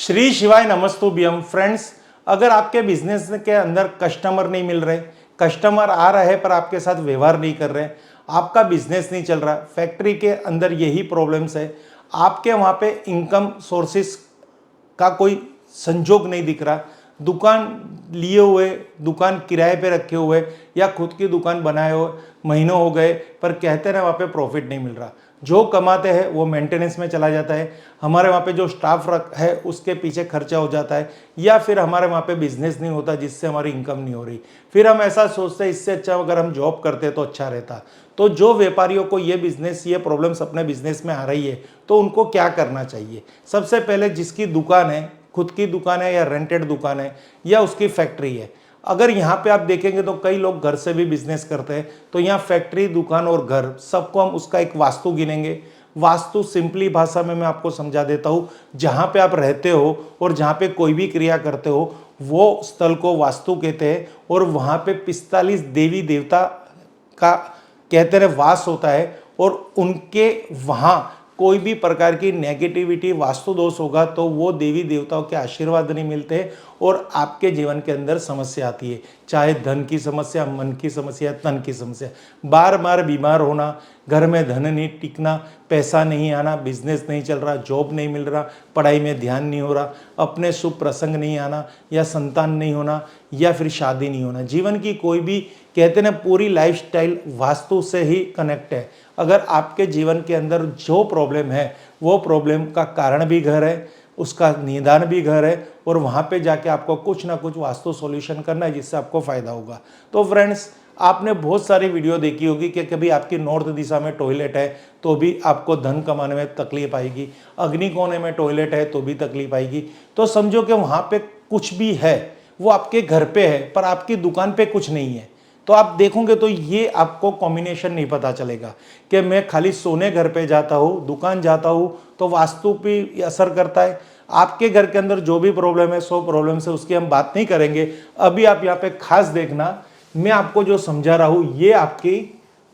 श्री शिवाय नमस्तुभ्यम फ्रेंड्स। अगर आपके बिजनेस के अंदर कस्टमर नहीं मिल रहे, कस्टमर आ रहे पर आपके साथ व्यवहार नहीं कर रहे, आपका बिजनेस नहीं चल रहा, फैक्ट्री के अंदर यही प्रॉब्लम्स है, आपके वहाँ पे इनकम सोर्सेस का कोई संजोग नहीं दिख रहा, दुकान लिए हुए, दुकान किराए पे रखे हुए या खुद की दुकान बनाए हुए महीनों हो गए पर कहते ना वहाँ पे प्रॉफिट नहीं मिल रहा, जो कमाते हैं वो मेंटेनेंस में चला जाता है, हमारे वहाँ पे जो स्टाफ है उसके पीछे खर्चा हो जाता है, या फिर हमारे वहाँ पे बिजनेस नहीं होता जिससे हमारी इनकम नहीं हो रही। फिर हम ऐसा सोचते हैं इससे अच्छा अगर हम जॉब करते तो अच्छा रहता। तो जो व्यापारियों को ये बिजनेस, ये प्रॉब्लम्स अपने बिजनेस में आ रही है तो उनको क्या करना चाहिए? सबसे पहले जिसकी दुकान है, खुद की दुकान है या रेंटेड दुकान है या उसकी फैक्ट्री है, अगर यहाँ पे आप देखेंगे तो कई लोग घर से भी बिजनेस करते हैं, तो यहाँ फैक्ट्री, दुकान और घर सबको हम उसका एक वास्तु गिनेंगे। वास्तु सिंपली भाषा में मैं आपको समझा देता हूँ, जहाँ पे आप रहते हो और जहाँ पे कोई भी क्रिया करते हो वो स्थल को वास्तु कहते हैं, और वहाँ पे 45 देवी देवता का कहते रहे वास होता है, और उनके वहाँ कोई भी प्रकार की नेगेटिविटी, वास्तु दोष होगा तो वो देवी देवताओं के आशीर्वाद नहीं मिलते और आपके जीवन के अंदर समस्या आती है, चाहे धन की समस्या, मन की समस्या, तन की समस्या, बार बार बीमार होना, घर में धन नहीं टिकना, पैसा नहीं आना, बिजनेस नहीं चल रहा, जॉब नहीं मिल रहा, पढ़ाई में ध्यान नहीं हो रहा, अपने शुभ प्रसंग नहीं आना, या संतान नहीं होना, या फिर शादी नहीं होना। जीवन की कोई भी कहते ना पूरी लाइफस्टाइल वास्तु से ही कनेक्ट है। अगर आपके जीवन के अंदर जो प्रॉब्लम है वो प्रॉब्लम का कारण भी घर है, उसका निदान भी घर है, और वहाँ पे जाके आपको कुछ ना कुछ वास्तु सॉल्यूशन करना है जिससे आपको फ़ायदा होगा। तो फ्रेंड्स, आपने बहुत सारी वीडियो देखी होगी कि कभी आपकी नॉर्थ दिशा में टॉयलेट है तो भी आपको धन कमाने में तकलीफ आएगी, अग्नि कोने में टॉयलेट है तो भी तकलीफ आएगी। तो समझो कि वहाँ पे कुछ भी है, वो आपके घर पे है पर आपकी दुकान पे कुछ नहीं है, तो आप देखोगे तो ये आपको कॉम्बिनेशन नहीं पता चलेगा कि मैं खाली सोने घर पे जाता हूँ, दुकान जाता हूँ तो वास्तु पे असर करता है। आपके घर के अंदर जो भी प्रॉब्लम है, 100 प्रॉब्लम है, उसकी हम बात नहीं करेंगे। अभी आप यहाँ पे खास देखना, मैं आपको जो समझा रहा हूँ ये आपकी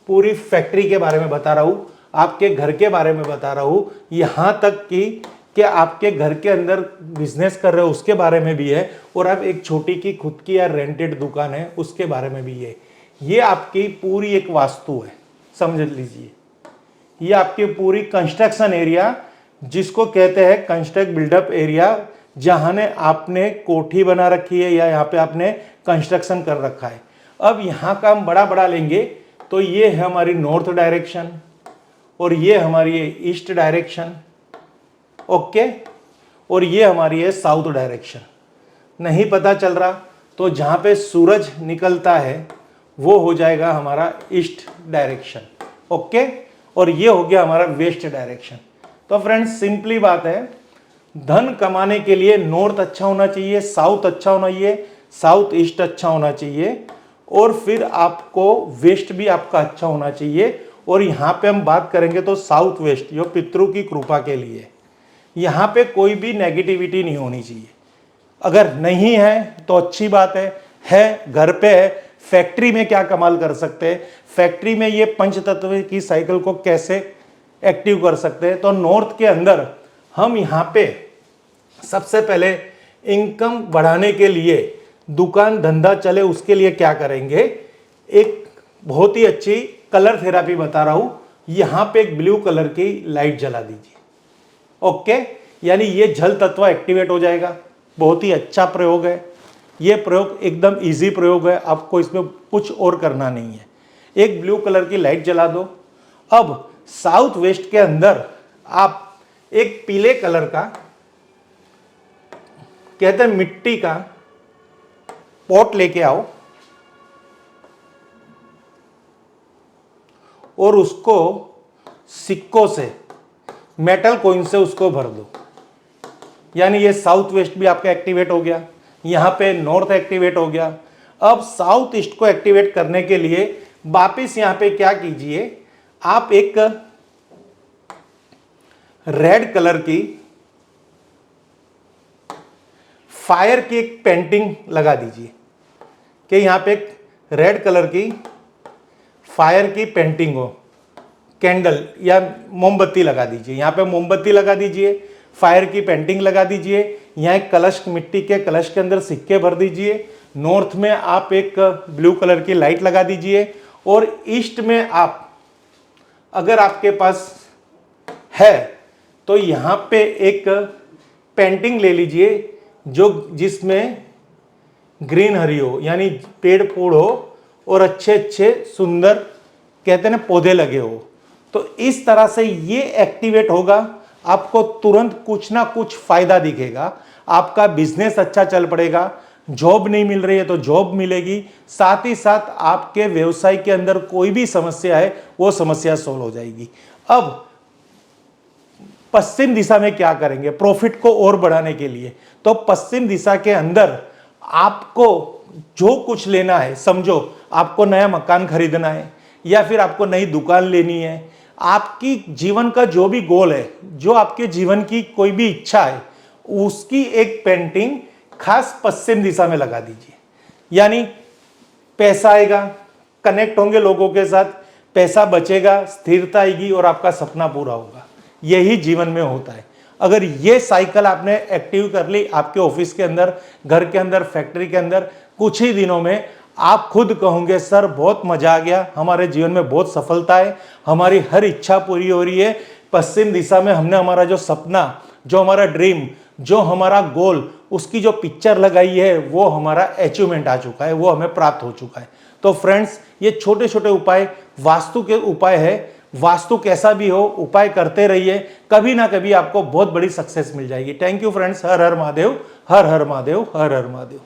पूरी फैक्ट्री के बारे में बता रहा हूँ, आपके घर के बारे में बता रहा हूँ, यहाँ तक कि आपके घर के अंदर बिजनेस कर रहे हो उसके बारे में भी है, और आप एक छोटी की खुद की या रेंटेड दुकान है उसके बारे में भी है। ये आपकी पूरी एक वास्तु है, समझ लीजिए। ये आपकी पूरी कंस्ट्रक्शन एरिया, जिसको कहते हैं कंस्ट्रक्ट बिल्डअप एरिया, जहाँ ने आपने कोठी बना रखी है या यहाँ पे आपने कंस्ट्रक्शन कर रखा है। अब यहाँ का हम बड़ा बड़ा लेंगे तो ये है हमारी नॉर्थ डायरेक्शन, और ये हमारी है ईस्ट डायरेक्शन, ओके, और ये हमारी है साउथ डायरेक्शन। नहीं पता चल रहा तो जहाँ पे सूरज निकलता है वो हो जाएगा हमारा ईस्ट डायरेक्शन, ओके, और ये हो गया हमारा वेस्ट डायरेक्शन। तो फ्रेंड्स, सिंपली बात है, धन कमाने के लिए नॉर्थ अच्छा होना चाहिए, साउथ अच्छा होना चाहिए, साउथ ईस्ट अच्छा होना चाहिए, और फिर आपको वेस्ट भी आपका अच्छा होना चाहिए। और यहाँ पे हम बात करेंगे तो साउथ वेस्ट, जो पितरों की कृपा के लिए, यहाँ पे कोई भी नेगेटिविटी नहीं होनी चाहिए। अगर नहीं है तो अच्छी बात है घर पे है। फैक्ट्री में क्या कमाल कर सकते हैं, फैक्ट्री में ये पंचतत्व की साइकिल को कैसे एक्टिव कर सकते हैं। तो नॉर्थ के अंदर हम यहाँ पे सबसे पहले इनकम बढ़ाने के लिए, दुकान धंधा चले उसके लिए क्या करेंगे, एक बहुत ही अच्छी कलर थेरापी बता रहा हूं। यहां पे एक ब्लू कलर की लाइट जला दीजिए, ओके, यानी ये जल तत्व एक्टिवेट हो जाएगा। बहुत ही अच्छा प्रयोग है ये, प्रयोग एकदम इजी प्रयोग है, आपको इसमें कुछ और करना नहीं है। एक ब्लू कलर की लाइट जला दो। अब साउथ वेस्ट के अंदर आप एक पीले कलर का, कहते हैं मिट्टी का पॉट लेके आओ, और उसको सिक्कों से, मेटल कॉइन से उसको भर दो। यानी ये साउथ वेस्ट भी आपका एक्टिवेट हो गया, यहाँ पे नॉर्थ एक्टिवेट हो गया। अब साउथ ईस्ट को एक्टिवेट करने के लिए वापिस यहाँ पे क्या कीजिए, आप एक रेड कलर की फायर की एक पेंटिंग लगा दीजिए, कि यहाँ पे एक रेड कलर की फायर की पेंटिंग हो, कैंडल या मोमबत्ती लगा दीजिए। यहाँ पे मोमबत्ती लगा दीजिए, फायर की पेंटिंग लगा दीजिए, यहाँ एक कलश, मिट्टी के कलश के अंदर सिक्के भर दीजिए। नॉर्थ में आप एक ब्लू कलर की लाइट लगा दीजिए और ईस्ट में आप, अगर आपके पास है तो यहाँ पे एक पेंटिंग ले लीजिए जो जिसमें ग्रीन हरी हो, यानी पेड़ फूल हो और अच्छे अच्छे सुंदर कहते हैं ना पौधे लगे हो। तो इस तरह से ये एक्टिवेट होगा, आपको तुरंत कुछ ना कुछ फायदा दिखेगा, आपका बिजनेस अच्छा चल पड़ेगा। जॉब नहीं मिल रही है तो जॉब मिलेगी, साथ ही साथ आपके व्यवसाय के अंदर कोई भी समस्या है वो समस्या सॉल्व हो जाएगी। अब पश्चिम दिशा में क्या करेंगे प्रॉफिट को और बढ़ाने के लिए? तो पश्चिम दिशा के अंदर आपको जो कुछ लेना है, समझो आपको नया मकान खरीदना है या फिर आपको नई दुकान लेनी है, आपकी जीवन का जो भी गोल है, जो आपके जीवन की कोई भी इच्छा है, उसकी एक पेंटिंग खास पश्चिम दिशा में लगा दीजिए। यानी पैसा आएगा, कनेक्ट होंगे लोगों के साथ, पैसा बचेगा, स्थिरता आएगी और आपका सपना पूरा होगा। यही जीवन में होता है। अगर ये साइकिल आपने एक्टिव कर ली आपके ऑफिस के अंदर, घर के अंदर, फैक्ट्री के अंदर, कुछ ही दिनों में आप खुद कहोगे सर बहुत मजा आ गया, हमारे जीवन में बहुत सफलता है, हमारी हर इच्छा पूरी हो रही है। पश्चिम दिशा में हमने हमारा जो सपना, जो हमारा ड्रीम, जो हमारा गोल, उसकी जो पिक्चर लगाई है वो हमारा अचीवमेंट आ चुका है, वो हमें प्राप्त हो चुका है। तो फ्रेंड्स, ये छोटे छोटे उपाय वास्तु के उपाय है। वास्तु कैसा भी हो, उपाय करते रहिए, कभी ना कभी आपको बहुत बड़ी सक्सेस मिल जाएगी। Thank you friends. Her her Mahadev, her her Mahadev, her her Mahadev.